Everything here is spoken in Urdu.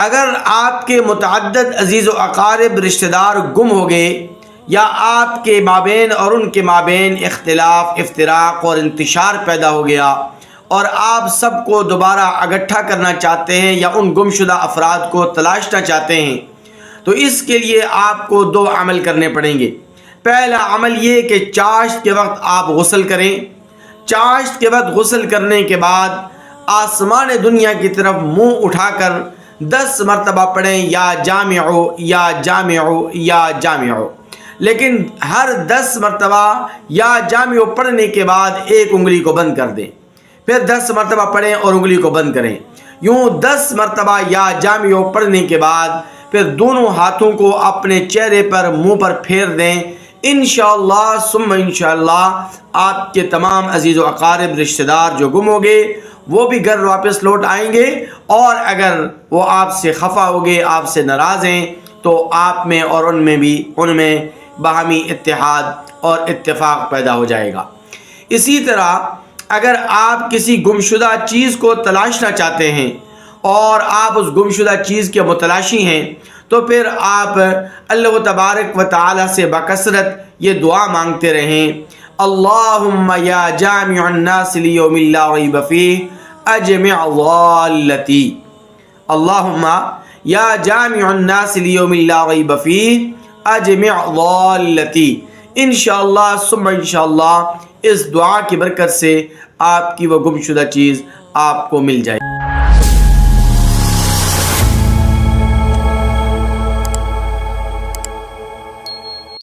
اگر آپ کے متعدد عزیز و اقارب رشتہ دار گم ہو گئے یا آپ کے مابین اور ان کے مابین اختلاف، افتراق اور انتشار پیدا ہو گیا اور آپ سب کو دوبارہ اکٹھا کرنا چاہتے ہیں یا ان گمشدہ افراد کو تلاشنا چاہتے ہیں، تو اس کے لیے آپ کو 2 عمل کرنے پڑیں گے۔ پہلا عمل یہ کہ چاشت کے وقت آپ غسل کریں۔ چاشت کے وقت غسل کرنے کے بعد آسمان دنیا کی طرف منہ اٹھا کر 10 مرتبہ پڑھیں یا جامعو یا جامعو یا جامعو، لیکن ہر 10 مرتبہ یا جامعو پڑھنے کے بعد ایک انگلی کو بند کر دیں، پھر 10 مرتبہ پڑھیں اور انگلی کو بند کریں۔ یوں 10 مرتبہ یا جامعو پڑھنے کے بعد پھر دونوں ہاتھوں کو اپنے چہرے پر، منہ پر پھیر دیں۔ انشاءاللہ ثم انشاءاللہ آپ کے تمام عزیز و اقارب رشتہ دار جو گم ہو گئے وہ بھی گھر واپس لوٹ آئیں گے، اور اگر وہ آپ سے خفا ہو گئے، آپ سے ناراض ہیں، تو آپ میں اور ان میں باہمی اتحاد اور اتفاق پیدا ہو جائے گا۔ اسی طرح اگر آپ کسی گمشدہ چیز کو تلاشنا چاہتے ہیں اور آپ اس گمشدہ چیز کے متلاشی ہیں، تو پھر آپ اللہ تبارک و تعالی سے بکثرت یہ دعا مانگتے رہیں: اللہم یا جامع الناس لیوم لا ریب فیہ اجمع ضالتی، اللہم یا جامع الناس لیوم لا ریب فیہ اجمع ضالتی۔ انشاءاللہ ثم انشاءاللہ اس دعا کی برکت سے آپ کی وہ گمشدہ چیز آپ کو مل جائے۔